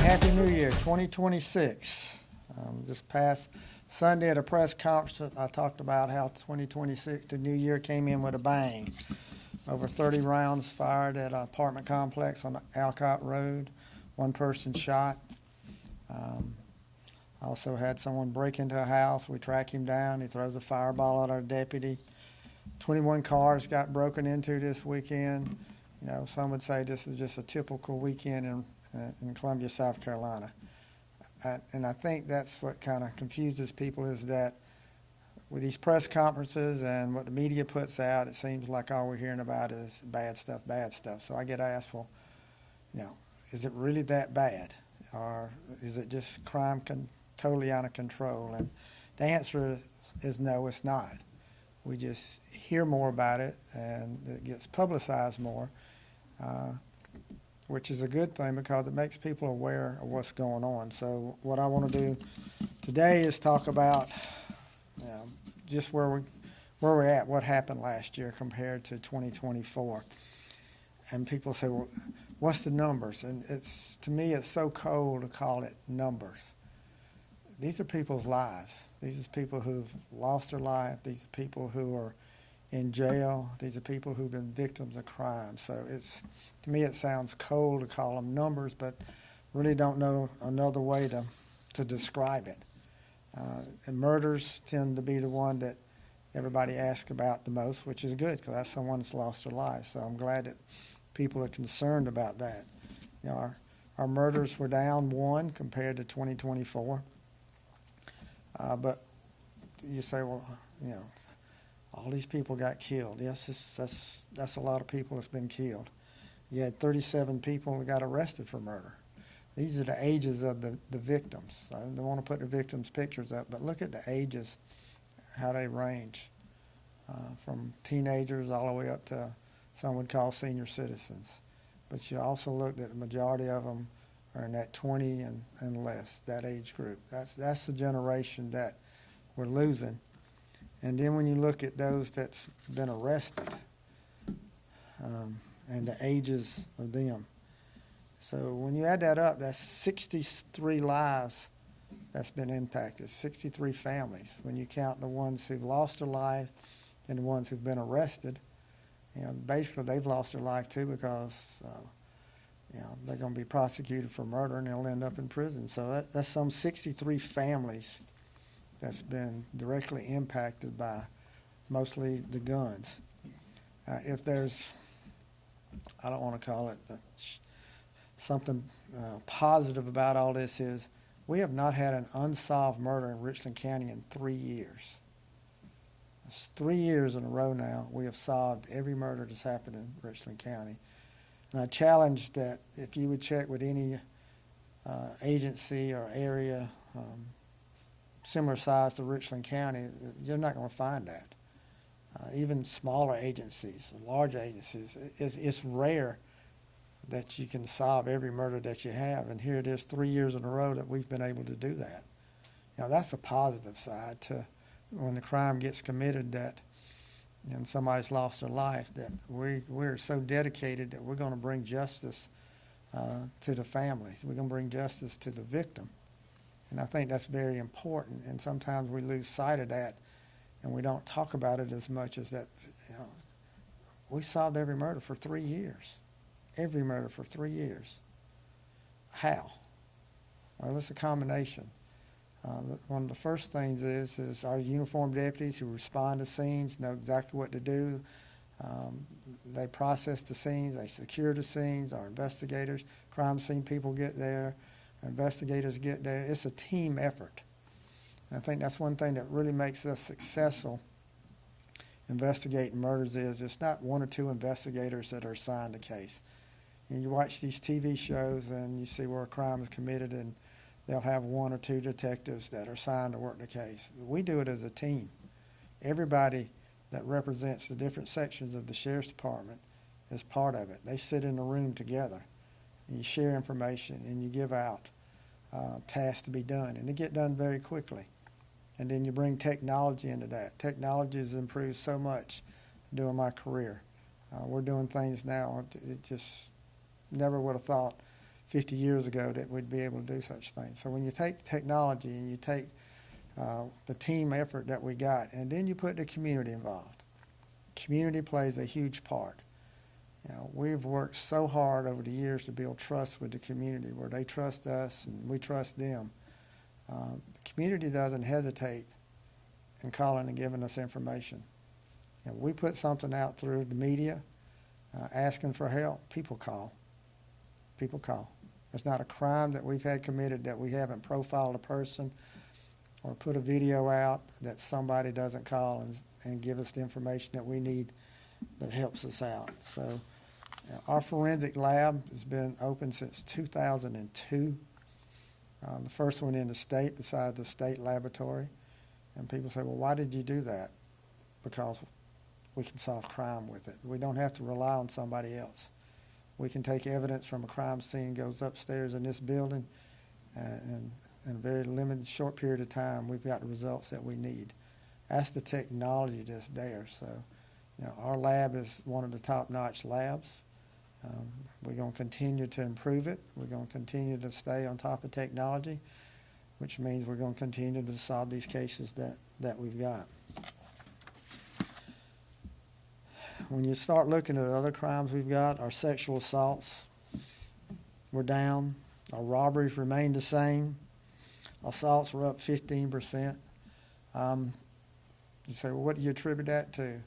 Happy New Year, 2026. This past Sunday at a press conference, I talked about how 2026, the new year came in with a bang. Over 30 rounds fired at an apartment complex on Alcott Road. One person shot. I also had someone break into a house. We track him down. He throws a fireball at our deputy. 21 cars got broken into this weekend. You know, some would say this is just a typical weekend in Columbia, South Carolina. And I think that's what kind of confuses people, is that with these press conferences and what the media puts out, it seems like all we're hearing about is bad stuff, bad stuff. So I get asked, well, you know, is it really that bad? Or is it just crime totally out of control? And the answer is no, it's not. We just hear more about it, and it gets publicized more, which is a good thing because it makes people aware of what's going on. So what I want to do today is talk about, you know, just where we're at, what happened last year compared to 2024. And people say, well, what's the numbers? And to me, it's so cold to call it numbers. These are people's lives. These are people who've lost their life. These are people who are in jail. These are people who've been victims of crime. So to me, it sounds cold to call them numbers, but really don't know another way to describe it. And murders tend to be the one that everybody asks about the most, which is good because that's someone that's lost their life. So I'm glad that people are concerned about that. You know, our murders were down 1 compared to 2024. But you say, well, you know, all these people got killed. Yes, that's a lot of people that's been killed. You had 37 people that got arrested for murder. These are the ages of the victims. I don't want to put the victims' pictures up, but look at the ages, how they range, from teenagers all the way up to some would call senior citizens. But you also looked at the majority of them are in that 20 and less, that age group. That's the generation that we're losing. And then when you look at those that's been arrested and the ages of them. So when you add that up, that's 63 lives that's been impacted, 63 families. When you count the ones who've lost their life and the ones who've been arrested, you know, basically they've lost their life too because you know, they're going to be prosecuted for murder and they'll end up in prison. So that's some 63 families that's been directly impacted by mostly the guns. If there's, I don't want to call it something positive about all this, is we have not had an unsolved murder in Richland County in 3 years. It's 3 years in a row now we have solved every murder that's happened in Richland County. And I challenge that if you would check with any agency or area similar size to Richland County, you're not going to find that. Even smaller agencies, large agencies, it's rare that you can solve every murder that you have. And here it is 3 years in a row that we've been able to do that. You know, that's a positive side to when the crime gets committed that and somebody's lost their life, that we're so dedicated that we're going to bring justice to the families. We're going to bring justice to the victim. And I think that's very important. And sometimes we lose sight of that and we don't talk about it as much as that. You know, we solved every murder for 3 years. Every murder for 3 years. How? Well, it's a combination. One of the first things is our uniformed deputies who respond to scenes know exactly what to do. They process the scenes, they secure the scenes. Our investigators, crime scene people get there, investigators get there. It's a team effort. And I think that's one thing that really makes us successful investigating murders is it's not 1 or 2 investigators that are assigned a case. And you watch these TV shows and you see where a crime is committed and they'll have 1 or 2 detectives that are assigned to work the case. We do it as a team. Everybody that represents the different sections of the sheriff's department is part of it. They sit in a room together and you share information and you give out tasks to be done, and they get done very quickly. And then you bring technology into that. Technology has improved so much during my career. We're doing things now, it just never would have thought 50 years ago that we'd be able to do such things. So when you take technology and you take the team effort that we got, and then you put the community involved, community plays a huge part. You know, we've worked so hard over the years to build trust with the community, where they trust us and we trust them. The community doesn't hesitate in calling and giving us information. You know, we put something out through the media asking for help. People call. People call. There's not a crime that we've had committed that we haven't profiled a person or put a video out that somebody doesn't call and give us the information that we need that helps us out. So our forensic lab has been open since 2002. The first one in the state besides the state laboratory. And people say, well, why did you do that? Because we can solve crime with it. We don't have to rely on somebody else. We can take evidence from a crime scene, goes upstairs in this building, and in a very limited, short period of time, we've got the results that we need. That's the technology that's there. So, you know, our lab is one of the top-notch labs. We're going to continue to improve it. We're going to continue to stay on top of technology, which means we're going to continue to solve these cases that we've got. When you start looking at other crimes we've got, our sexual assaults were down. Our robberies remained the same. Assaults were up 15%. You say, well, what do you attribute that to?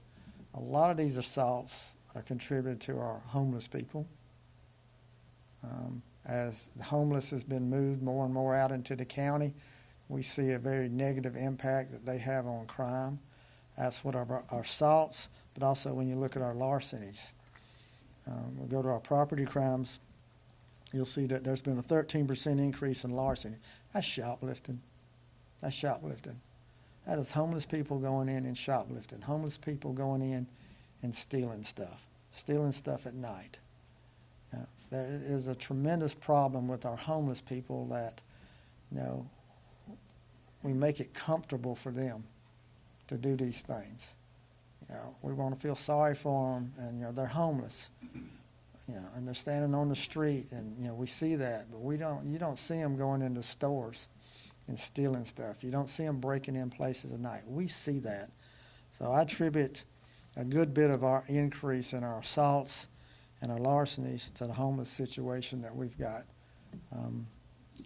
A lot of these assaults are contributed to our homeless people. As the homeless has been moved more and more out into the county, we see a very negative impact that they have on crime. That's what our assaults, but also when you look at our larcenies. We'll go to our property crimes. You'll see that there's been a 13% increase in larceny. That's shoplifting. That's shoplifting. That is homeless people going in and shoplifting. Homeless people going in and stealing stuff at night. There is a tremendous problem with our homeless people that, you know, we make it comfortable for them to do these things. You know, we want to feel sorry for them, and you know they're homeless. You know, and they're standing on the street, and you know we see that, but we don't. You don't see them going into stores and stealing stuff. You don't see them breaking in places at night. We see that. So I attribute a good bit of our increase in our assaults and our larcenies to the homeless situation that we've got.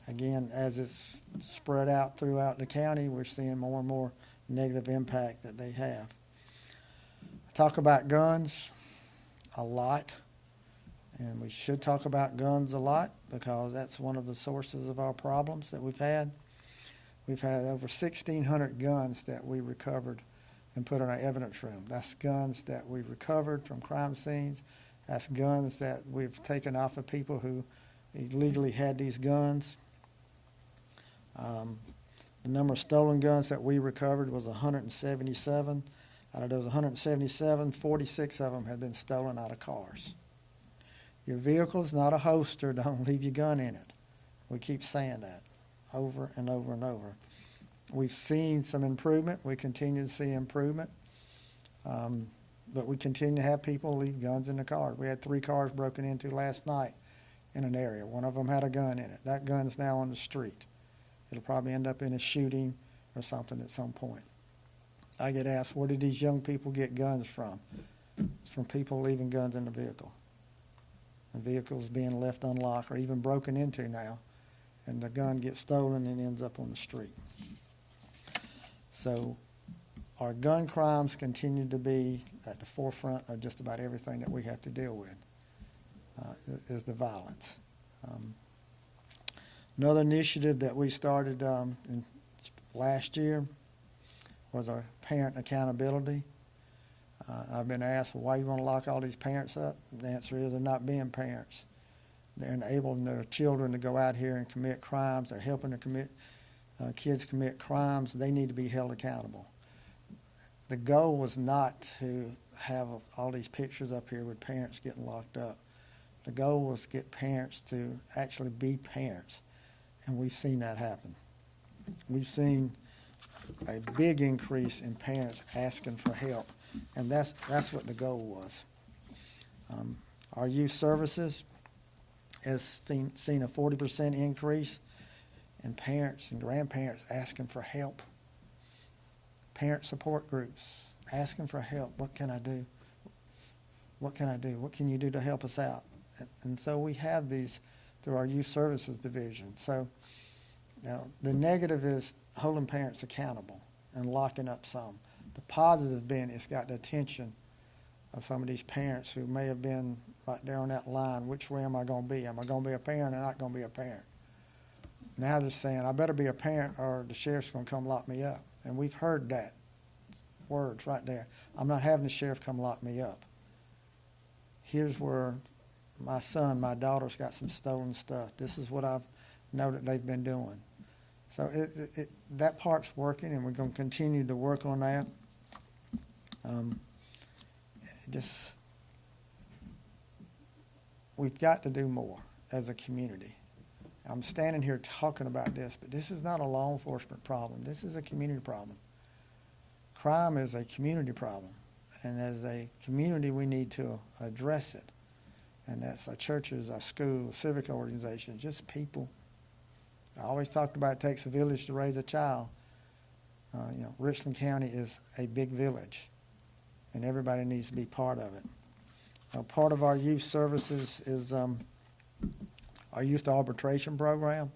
Again, as it's spread out throughout the county, we're seeing more and more negative impact that they have. I talk about guns a lot, and we should talk about guns a lot because that's one of the sources of our problems that we've had. We've had over 1,600 guns that we recovered and put in our evidence room. That's guns that we recovered from crime scenes. That's guns that we've taken off of people who illegally had these guns. The number of stolen guns that we recovered was 177. Out of those 177, 46 of them had been stolen out of cars. Your vehicle is not a holster. Don't leave your gun in it. We keep saying that over and over and over. We've seen some improvement. We continue to see improvement. But we continue to have people leave guns in the car. We had 3 cars broken into last night in an area. One of them had a gun in it. That gun is now on the street. It'll probably end up in a shooting or something at some point. I get asked, where did these young people get guns from? It's from people leaving guns in the vehicle. And vehicles being left unlocked or even broken into now. And the gun gets stolen and ends up on the street. So our gun crimes continue to be at the forefront of just about everything that we have to deal with, is the violence. Another initiative that we started in last year was our parent accountability. I've been asked, well, why you want to lock all these parents up? The answer is they're not being parents. They're enabling their children to go out here and commit crimes. They're helping to commit kids commit crimes. They need to be held accountable. The goal was not to have all these pictures up here with parents getting locked up. The goal was to get parents to actually be parents, and we've seen that happen. We've seen a big increase in parents asking for help, and that's what the goal was. Our youth services has seen a 40% increase in parents and grandparents asking for help. Parent support groups asking for help. What can I do? What can I do? What can you do to help us out? And so we have these through our youth services division. So now the negative is holding parents accountable and locking up some. The positive being it's got the attention of some of these parents who may have been right there on that line. Which way am I going to be? Am I going to be a parent or not going to be a parent? Now they're saying, I better be a parent or the sheriff's going to come lock me up. And we've heard that words right there. I'm not having the sheriff come lock me up. Here's where my son, my daughter's got some stolen stuff. This is what I've know that they've been doing. So that part's working, and we're going to continue to work on that. We've got to do more as a community. I'm standing here talking about this, but this is not a law enforcement problem. This is a community problem. Crime is a community problem, and as a community, we need to address it. And that's our churches, our schools, civic organizations, just people. I always talked about it takes a village to raise a child. Richland County is a big village, and everybody needs to be part of it. Part of our youth services is our youth arbitration program.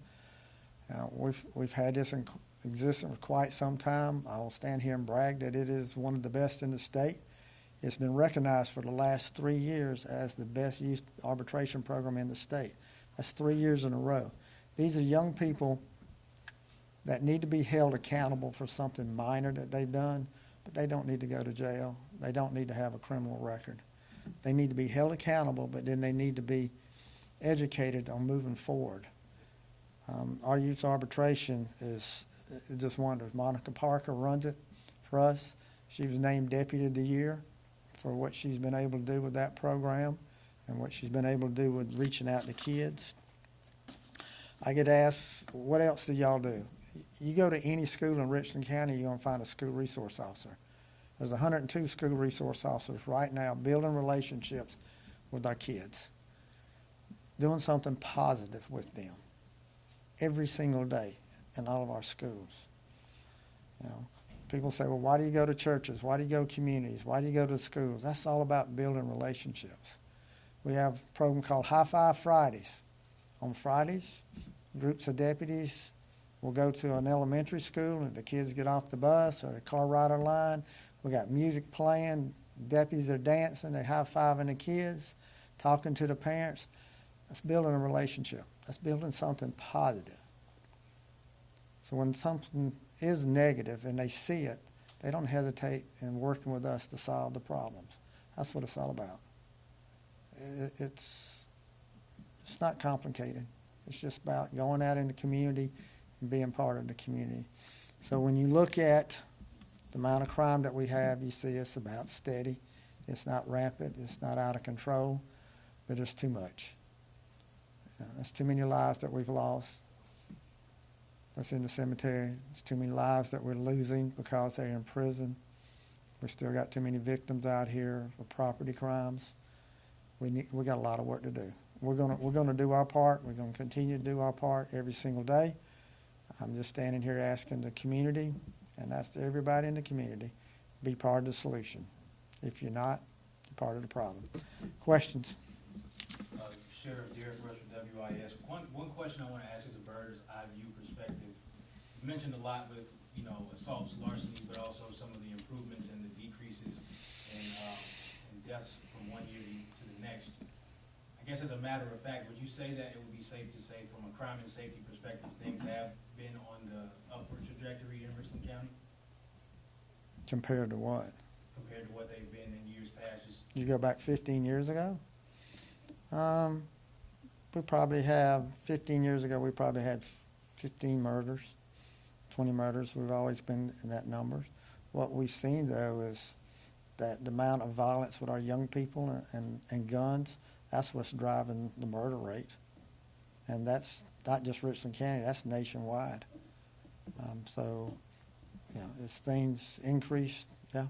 We've had this in existence for quite some time. I will stand here and brag that it is one of the best in the state. It's been recognized for the last 3 years as the best youth arbitration program in the state. That's 3 years in a row. These are young people that need to be held accountable for something minor that they've done, but they don't need to go to jail. They don't need to have a criminal record. They need to be held accountable, but then they need to be educated on moving forward. Our youth arbitration is just wonders. Monica Parker runs it for us. She was named Deputy of the Year for what she's been able to do with that program and what she's been able to do with reaching out to kids. I get asked, what else do y'all do? You go to any school in Richland County, you're going to find a school resource officer. There's 102 school resource officers right now building relationships with our kids, doing something positive with them every single day in all of our schools. People say, well, why do you go to churches? Why do you go to communities? Why do you go to schools? That's all about building relationships. We have a program called High Five Fridays. On Fridays, groups of deputies will go to an elementary school, and the kids get off the bus or the car rider line. We got music playing, deputies are dancing, they're high-fiving the kids, talking to the parents. That's building a relationship. That's building something positive. So when something is negative and they see it, they don't hesitate in working with us to solve the problems. That's what it's all about. It's not complicated. It's just about going out in the community and being part of the community. So when you look at the amount of crime that we have, you see it's about steady. It's not rampant. It's not out of control, but it's too much. There's too many lives that we've lost that's in the cemetery. There's too many lives that we're losing because they're in prison. We still got too many victims out here for property crimes. We got a lot of work to do. We're gonna do our part. We're gonna continue to do our part every single day. I'm just standing here asking the community, and that's to everybody in the community, be part of the solution. If you're not, you're part of the problem. Questions? Sheriff Derek Rush with WIS. One question I want to ask is a bird's eye view perspective. You mentioned a lot with assaults, larceny, but also some of the improvements and the decreases in deaths from one year to the next. I guess as a matter of fact, would you say that it would be safe to say from a crime and safety perspective things have been on the upward trajectory in Richland County? Compared to what? Compared to what they've been in years past? You go back 15 years ago? We probably have, 15 years ago, we probably had 15 murders, 20 murders. We've always been in that number. What we've seen, though, is that the amount of violence with our young people and guns, that's what's driving the murder rate. And that's not just Richland County, that's nationwide. As things increase, yeah,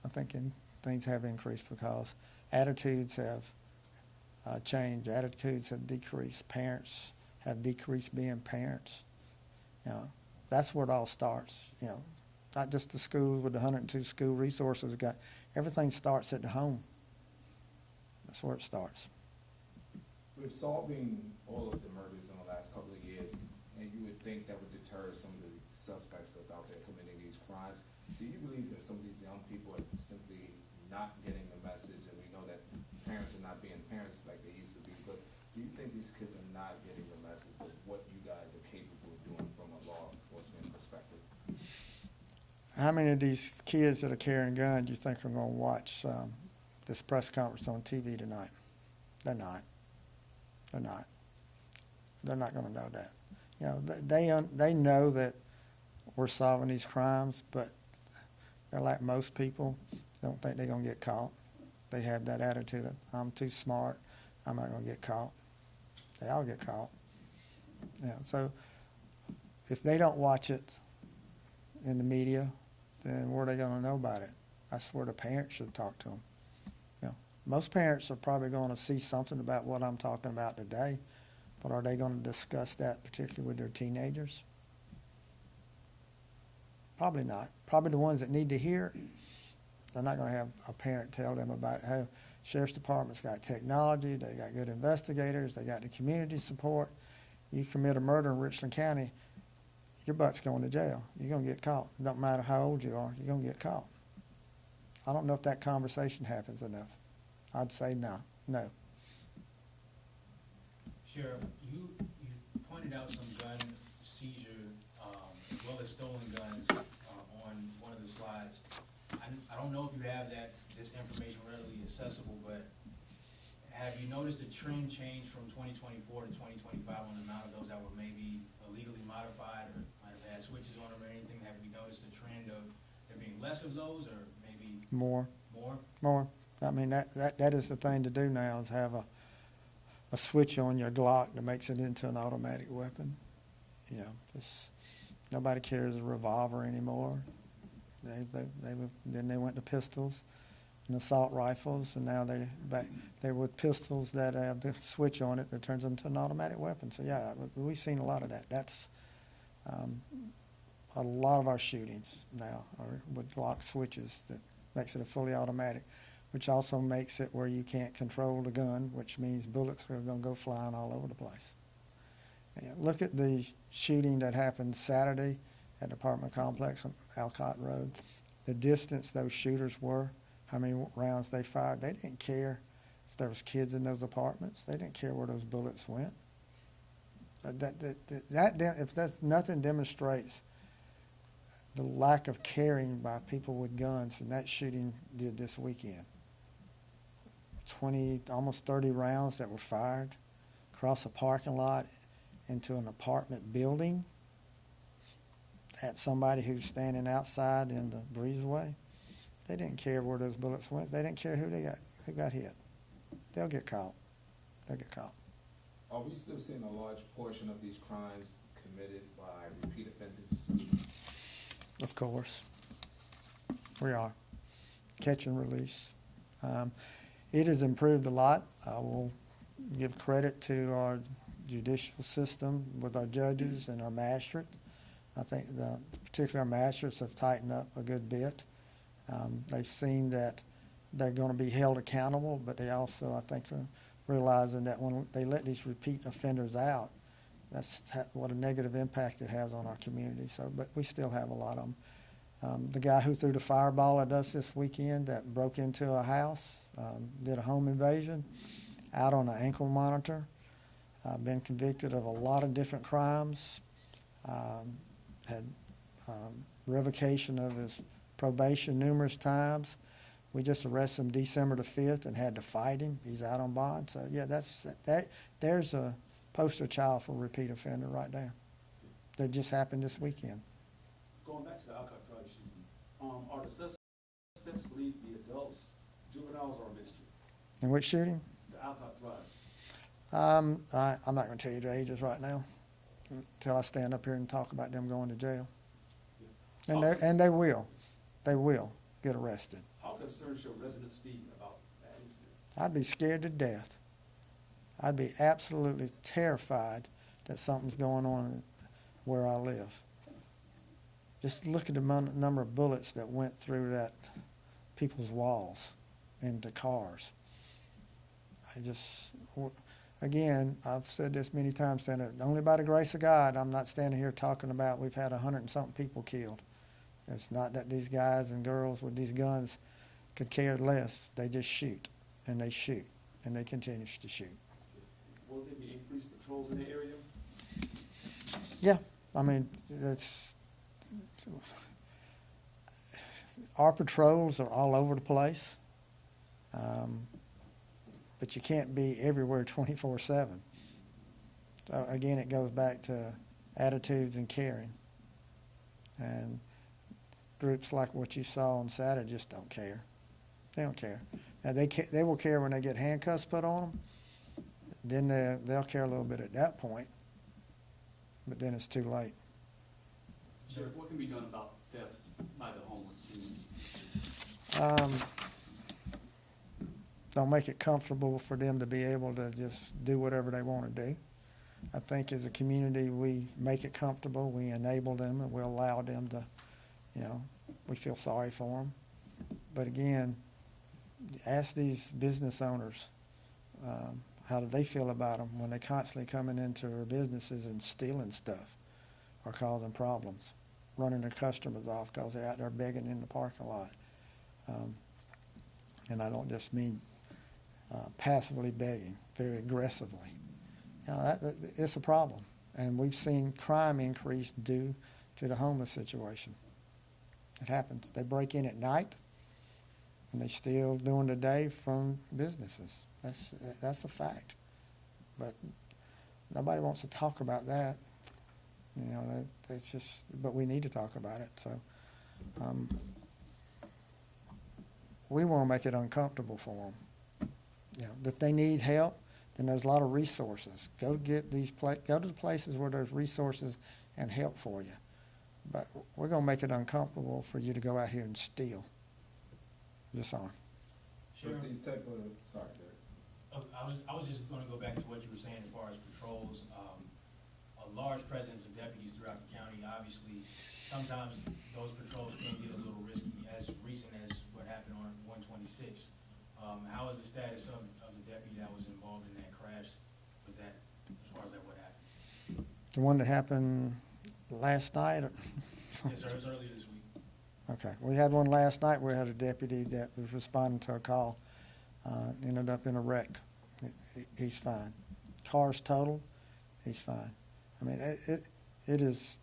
I think things have increased because attitudes have changed. Attitudes have decreased. Parents have decreased being parents. You know, that's where it all starts. You know, not just the schools with the 102 school resources we got. Everything starts at the home. That's where it starts. With solving all of the murders in the last couple of years, and you would think that would deter some of the suspects that's out there committing these crimes, do you believe that some of these young people are simply not getting the message? And we know that parents are not being parents like they used to be, but do you think these kids are not getting the message of what you guys are capable of doing from a law enforcement perspective? How many of these kids that are carrying guns you think are going to watch this press conference on TV tonight? They're not. They're not. They're not going to know that. You know, they know that we're solving these crimes, but they're like most people. They don't think they're going to get caught. They have that attitude of, I'm too smart. I'm not going to get caught. They all get caught. You know, so if they don't watch it in the media, then where are they going to know about it? That's where the parents should talk to them. You know, most parents are probably going to see something about what I'm talking about today, but are they going to discuss that particularly with their teenagers? Probably not. Probably the ones that need to hear it. They're not going to have a parent tell them about how sheriff's department's got technology, they got good investigators, they got the community support. You commit a murder in Richland County, your butt's going to jail. You're going to get caught. It don't matter how old you are, you're going to get caught. I don't know if that conversation happens enough. I'd say no. Sheriff, you pointed out some gun seizure, as well as stolen guns on one of the slides. I don't know if you have this information readily accessible, but have you noticed a trend change from 2024 to 2025 on the amount of those that were maybe illegally modified or might have had switches on them or anything? Have you noticed a trend of there being less of those or maybe More. more? I mean, that is the thing to do now, is have a switch on your Glock that makes it into an automatic weapon. You know, nobody carries a revolver anymore. Then they went to pistols and assault rifles, and now they're with pistols that have the switch on it that turns them into an automatic weapon. So yeah, we've seen a lot of that. That's a lot of our shootings now are with Glock switches that makes it a fully automatic, which also makes it where you can't control the gun, which means bullets are going to go flying all over the place. And look at the shooting that happened Saturday at the apartment complex on Alcott Road. The distance those shooters were, how many rounds they fired. They didn't care if there was kids in those apartments. They didn't care where those bullets went. If that's nothing demonstrates the lack of caring by people with guns, and that shooting did this weekend. 20, almost 30 rounds that were fired across a parking lot into an apartment building at somebody who's standing outside in the breezeway. They didn't care where those bullets went. They didn't care who got hit. They'll get caught. Are we still seeing a large portion of these crimes committed by repeat offenders? Of course. We are. Catch and release. It has improved a lot. I will give credit to our judicial system with our judges and our magistrates. I think particularly our magistrates have tightened up a good bit. They've seen that they're going to be held accountable, but they also, I think, are realizing that when they let these repeat offenders out, that's what a negative impact it has on our community. So, but we still have a lot of them. The guy who threw the fireball at us this weekend that broke into a house, did a home invasion, out on an ankle monitor, been convicted of a lot of different crimes, had revocation of his probation numerous times. We just arrested him December the 5th and had to fight him. He's out on bond. So yeah, there's a poster child for repeat offender right there. That just happened this weekend. Going back to the Alcott Drive shooting, are the suspects believed to be adults, juveniles, or a mixture? In which shooting? The Alcott Drive. I'm not going to tell you their ages right now until I stand up here and talk about them going to jail. Yeah. And they will get arrested. How concerned should residents be about that incident? I'd be scared to death. I'd be absolutely terrified that something's going on where I live. Just look at the number of bullets that went through that people's walls into cars. Again, I've said this many times, that only by the grace of God, I'm not standing here talking about we've had 100 and something people killed. It's not that these guys and girls with these guns could care less. They just shoot, and they shoot, and they continue to shoot. Will there be increased patrols in the area? Yeah, I mean, our patrols are all over the place, but you can't be everywhere 24/7. So again, it goes back to attitudes and caring. And groups like what you saw on Saturday just don't care. They don't care. Now they will care when they get handcuffs put on them. Then they'll care a little bit at that point, but then it's too late. Sheriff, what can be done about thefts by the homeless community? Don't make it comfortable for them to be able to just do whatever they want to do. I think as a community, we make it comfortable, we enable them, and we allow them to, we feel sorry for them. But again, ask these business owners, how do they feel about them when they're constantly coming into their businesses and stealing stuff or causing problems, running their customers off because they're out there begging in the parking lot. And I don't just mean passively begging, very aggressively. It's a problem. And we've seen crime increase due to the homeless situation. It happens. They break in at night, and they steal during the day from businesses. That's a fact. But nobody wants to talk about that. It's just, but we need to talk about it. So we want to make it uncomfortable for them. If they need help, then there's a lot of resources. Go to the places where there's resources and help for you. But we're going to make it uncomfortable for you to go out here and steal. Just on. Sheriff, These type of, sorry, Derek. I was just gonna go back to what you were saying as far as patrols. A large presence of deputies throughout the county. Obviously, sometimes those patrols can get a little risky, as recent as what happened on 126. How is the status of the deputy that was involved in that crash with that, as far as that what happened? The one that happened last night? Yes, sir, it was earlier this week. Okay. We had one last night. We had a deputy that was responding to a call, ended up in a wreck. He's fine. Car's totaled. He's fine. I mean, it is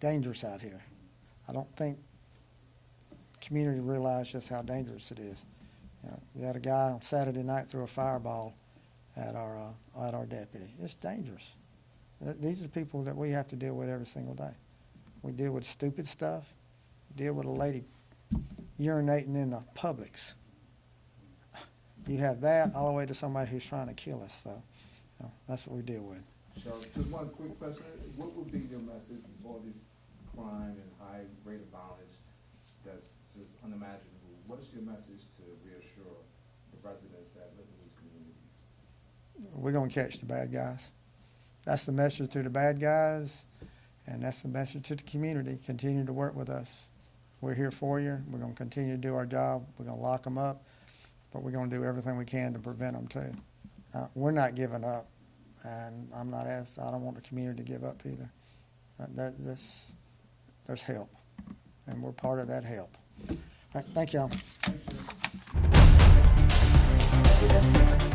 dangerous out here. I don't think community realizes just how dangerous it is. We had a guy on Saturday night threw a fireball at our deputy. It's dangerous. These are people that we have to deal with every single day. We deal with stupid stuff. Deal with a lady urinating in the Publix. You have that all the way to somebody who's trying to kill us. So that's what we deal with. Sheriff, just one quick question. What would be your message for all this crime and high rate of violence that's just unimaginable? What's your message to reassure the residents that live in these communities? We're going to catch the bad guys. That's the message to the bad guys, and that's the message to the community. Continue to work with us. We're here for you. We're going to continue to do our job. We're going to lock them up, but we're going to do everything we can to prevent them too. We're not giving up, and I don't want the community to give up either. There's help, and we're part of that help. All right, thank y'all. Thank you.